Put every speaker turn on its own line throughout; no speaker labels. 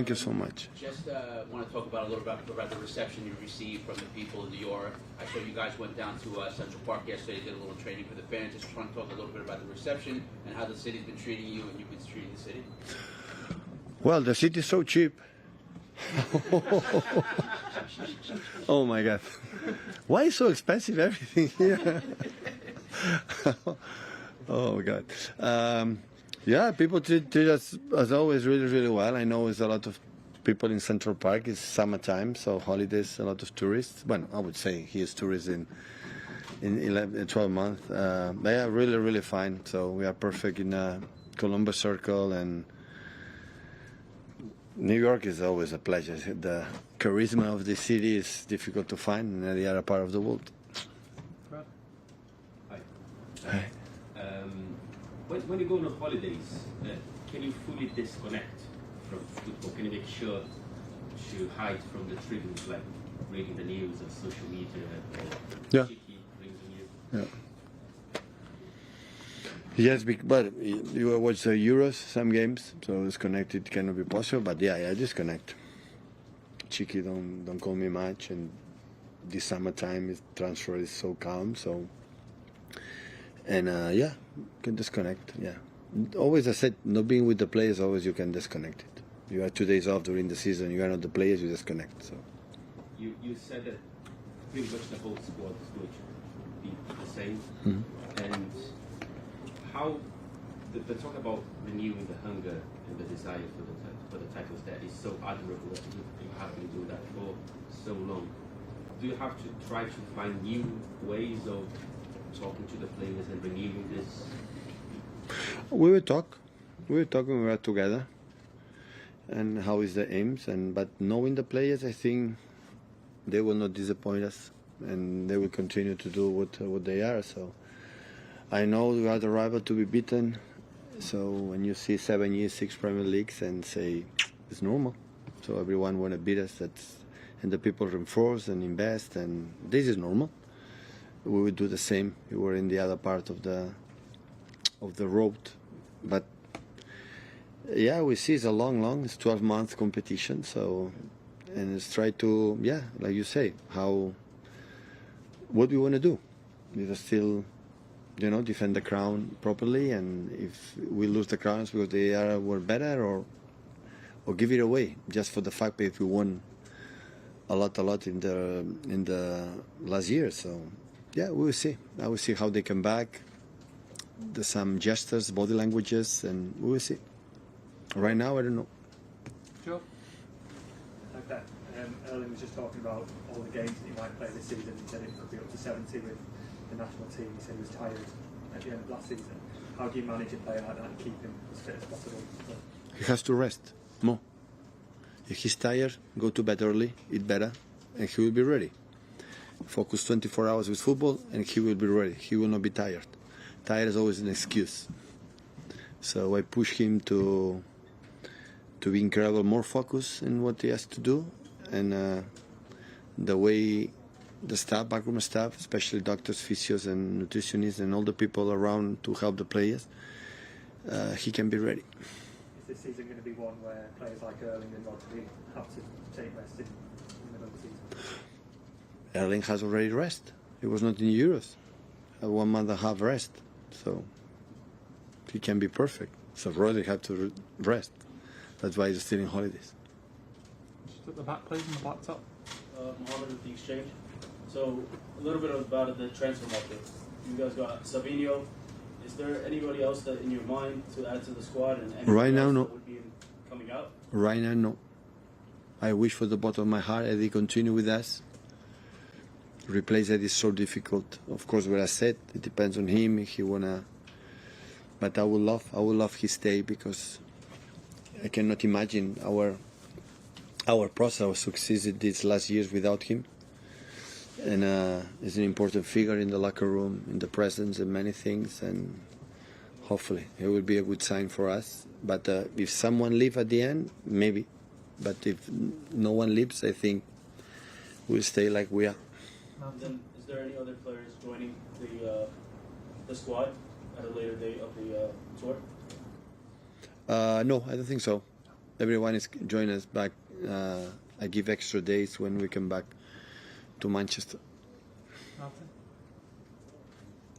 you so much.
Just want to talk about a little bit about the reception you received from the people in New York. I saw you guys went down to Central Park yesterday, did a little training for the fans. Just trying to talk a little bit about the reception and how the city's been treating you and you've been treating the city.
Well, the city's so cheap. Oh my God. Why is so expensive everything here? Oh my God. Yeah, people treat us as always really, really well. I know there's a lot of people in Central Park. It's summertime, so holidays, a lot of tourists. Well, I would say he is tourists in 12 months. They are really, really fine. So we are perfect in Columbus Circle, and New York is always a pleasure. The charisma of the city is difficult to find in any other part of the world.
Hi.
Hi.
When you go on holidays, can you fully disconnect from football? Can you make sure to hide from the tribunes, like reading the news or social media? Or
Yeah.
Reading the news?
Yeah. Yes, but you watch the Euros, some games, so disconnected cannot be possible. But yeah, I disconnect. Cheeky don't call me much, and this summertime transfer is so calm, so. And yeah, can disconnect. Yeah, always I said, not being with the players, always you can disconnect it. You have 2 days off during the season. You are not the players, you disconnect. So.
You said that pretty much the whole squad is going to be the same, and how the talk about renewing the hunger and the desire for the titles that is so admirable that you have been doing that for so long. Do you have to try to find new ways of talking to the players and renewing this?
We will talk. We were talking. We were together. And how is the aims? But knowing the players, I think they will not disappoint us, and they will continue to do what they are. So I know we are the rival to be beaten. So when you see 7 years, 6 Premier Leagues, and say it's normal. So everyone want to beat us. And the people reinforce and invest, and this is normal. We would do the same. We were in the other part of the road, but yeah, we see it's a long, it's 12-month competition. So, and it's try to, yeah, like you say, what we want to do. We just still, defend the crown properly, and if we lose the crowns because they were better, or give it away just for the fact that if we won a lot in the last year. So. Yeah, we will see. I will see how they come back. There's some gestures, body languages, and we will see. Right now, I don't know.
Sure.
Like that. Erling was just talking about all the games that he might play this season. He said it could be up to 70 with the national team. He said he was tired at the end of last season. How do you manage a player like that and keep him as fit as possible?
He has to rest more. If he's tired, go to bed early, eat better, and he will be ready. Focus 24 hours with football, and he will be ready. He will not be tired. Tired is always an excuse. So I push him to be incredible, more focused in what he has to do, and the way the staff, backroom staff, especially doctors, physios, and nutritionists, and all the people around to help the players, he can be ready.
Is this season going to be one where players like Erling and Rodri have to take rest in the middle of the season?
Erling has already rest. He was not in Euros. 1 month and a half rest. So he can be perfect. So Rodri had to rest. That's why he's still in holidays.
Just at the back, please, on the back top.
Mohammed with the exchange. So a little bit about the transfer market. You guys got Savinho. Is there anybody else that in your mind to add to the squad? And
right now, no.
That would be coming out?
Right now, no. I wish for the bottom of my heart Eddie continue with us. Replace Eddie is so difficult. Of course, what I said, it depends on him if he wanna. But I would love his stay, because I cannot imagine our process, our success these last years without him. And he's an important figure in the locker room, in the presence, and many things. And hopefully, it will be a good sign for us. But if someone leaves at the end, maybe. But if no one leaves, I think we'll stay like we are.
Then, is there any other players joining the squad at a later date of the tour?
No, I don't think so. everyone is joining us back. I give extra days when we come back to Manchester.
Martin?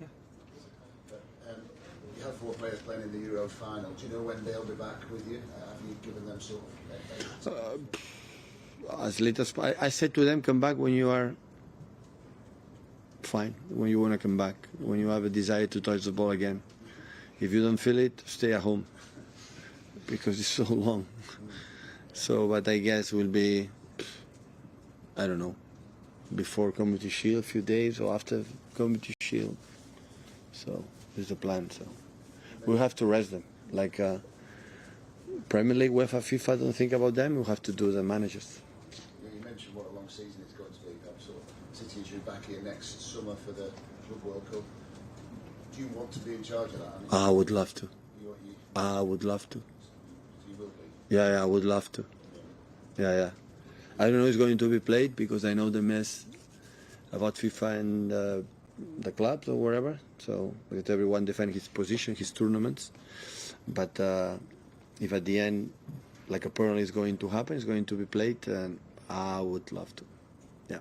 Yeah.
You have 4 players playing in the Euros final. Do you know when they'll be back with you? Have you given them sort of
As late as I said to them, come back when you are fine, when you want to come back, when you have a desire to touch the ball again. If you don't feel it, stay at home, because it's so long. So, but I guess will be, I don't know, before Community Shield, a few days, or after Community Shield. So, this is the plan. So, we'll have to rest them. Like Premier League, UEFA, FIFA don't think about them. We'll have to do the managers.
You mentioned what a long season it's going to be. Sort of City is back here next summer for the Club World Cup. Do you want to be in charge of that? I mean,
I would love to.
you,
I would love to.
you will be.
Yeah, I would love to. Yeah. I don't know if it's going to be played because I know the mess about FIFA and the clubs or wherever. So let everyone defend his position, his tournaments. But if at the end, like apparently is going to happen, it's going to be played, I would love to. Yeah.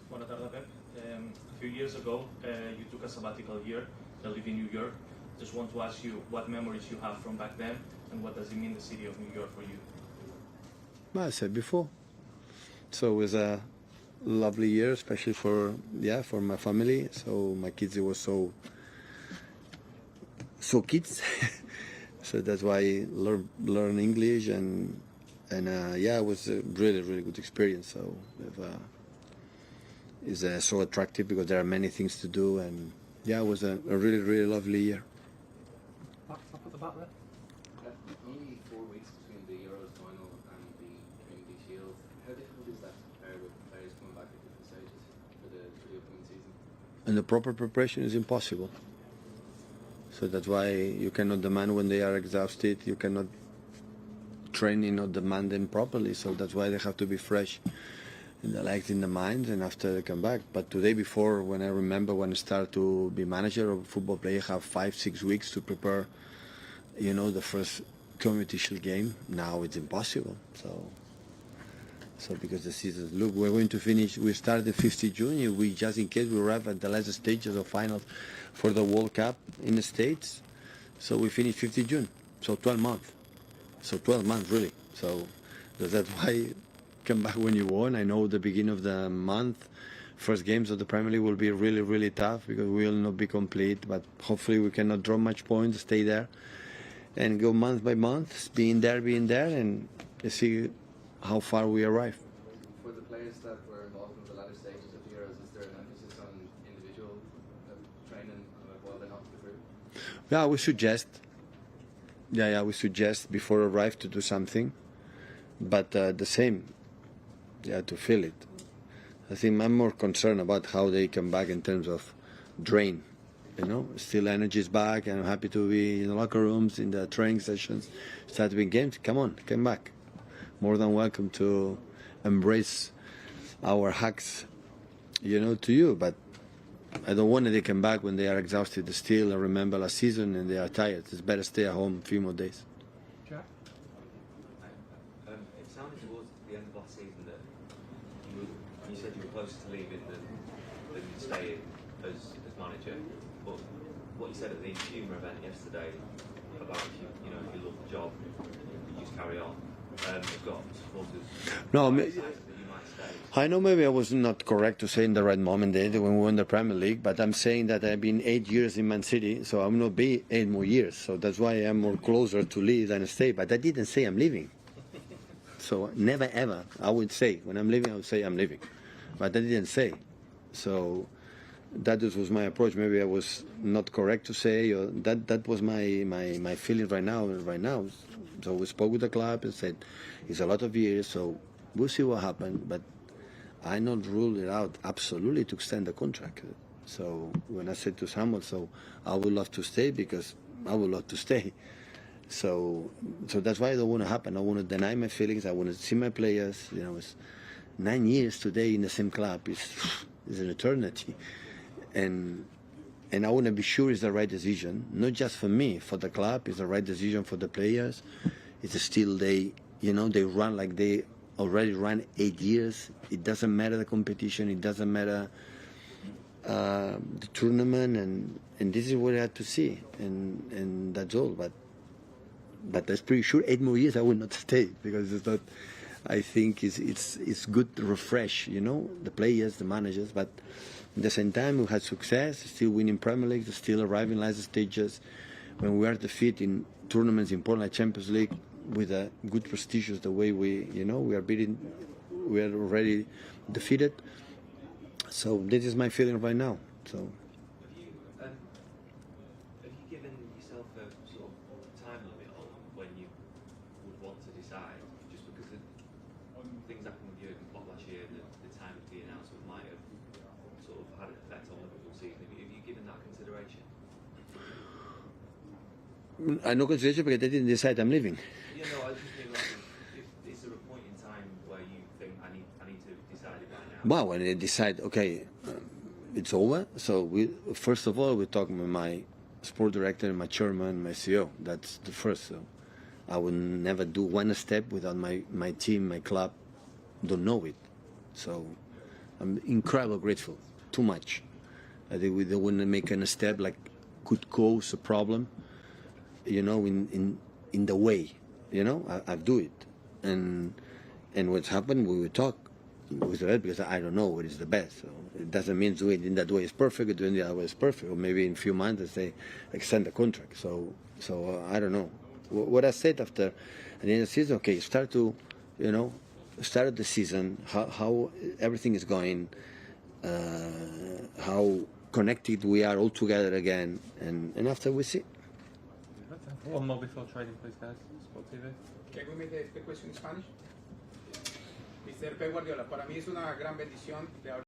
Buenas tardes, Pep. A few years ago, you took a sabbatical year to live in New York. Just want to ask you what memories you have from back then, and what does it mean the city of New York for you?
Well, I said before. So it was a lovely year, especially for my family. So my kids, it was so kids. So that's why I learn English and it was a really good experience. So it's so attractive because there are many things to do, and it was a really lovely year.
Up at the back there.
Only 4 weeks between the Euros final and the Community Shield. How difficult is that to prepare with players coming back at different stages for the upcoming season?
And the proper preparation is impossible. So that's why you cannot demand when they are exhausted. You cannot train or demand them properly. So that's why they have to be fresh in the legs, in the mind, and after they come back. But today before, when I remember when I started to be manager of a football player, have 5-6 weeks to prepare, the first Community Shield game. Now it's impossible. So because the season, look, we're going to finish, we started 50 June, we just in case we arrive at the last stages of finals for the World Cup in the States, so we finish 50 June, so 12 months. So 12 months really. So that's why come back when you won. I know the beginning of the month, first games of the Premier League will be really tough because we will not be complete, but hopefully we cannot draw much points, stay there and go month by month, being there and see how far we arrive.
For the players that were involved in the latter stages of the Euros, is there an emphasis on individual training while they're not the group?
Yeah, we suggest. We suggest before arrive to do something, but the same, to feel it. I think I'm more concerned about how they come back in terms of drain. Still energy is back, and I'm happy to be in the locker rooms, in the training sessions, start doing games. Come on, come back. More than welcome to embrace our hugs, to you. But I don't want they come back when they are exhausted still and remember last season and they are tired. It's better stay at home a few more days.
Jack?
It sounded towards the end of last season that you said you were closer to leaving than staying as manager. But what you said at the consumer event yesterday about if you love the job, you just carry on. You've got supporters.
No,
that you might stay.
I know maybe I was not correct to say in the right moment when we won the Premier League, but I'm saying that I've been 8 years in Man City, so I'm not be 8 more years. So that's why I'm more closer to leave than stay. But I didn't say I'm leaving. So never ever I would say when I'm leaving I would say I'm leaving, but I didn't say. So that was my approach. Maybe I was not correct to say, or that was my feeling right now. So we spoke with the club and said it's a lot of years, so we'll see what happens. But I not ruled it out absolutely to extend the contract. So when I said to Samuel, so I would love to stay because I would love to stay. So that's why I don't want to happen. I want to deny my feelings. I want to see my players. It's 9 years today in the same club. It's an eternity. And I want to be sure it's the right decision, not just for me, for the club. It's the right decision for the players. it's still they run like they already ran 8 years. It doesn't matter the competition, it doesn't matter the tournament, and this is what I had to see, and that's all. But that's pretty sure 8 more years I will not stay, because it's not. I think it's good to refresh, the players, the managers, but at the same time we had success, still winning Premier League, still arriving last stages. When we are defeated in tournaments important like Champions League with a good prestigious, the way we are already defeated. So this is my feeling right now. So.
Have you given yourself a sort of time limit on when you would want to decide? Just because things happened with Jurgen Klopp last year, the time of the announcement might have sort of had an effect on Liverpool season. Have you given that consideration?
I no consideration because they didn't decide I'm leaving.
Yeah, no, I just think if is there a point in time where you think I need to decide it right now?
Well, when they decide, okay, it's over. So first of all, we're talking with my sport director, my chairman, my CEO. That's the first. So I will never do one step without my team, my club don't know it. So I'm incredibly grateful. Too much. I think we don't want to make a step like could cause a problem. In the way, I do it, and what's happened, we will talk with that, because I don't know what is the best. So it doesn't mean doing it in that way is perfect, doing it the other way is perfect, or maybe in a few months they extend the contract. So I don't know. What I said after at the end of the season, okay, start the season, how everything is going, how connected we are all together again, and after we see.
One more before trading, please, guys. Sport TV.
Can we make the question in Spanish? Mr. Pep Guardiola, para mí es una gran bendición de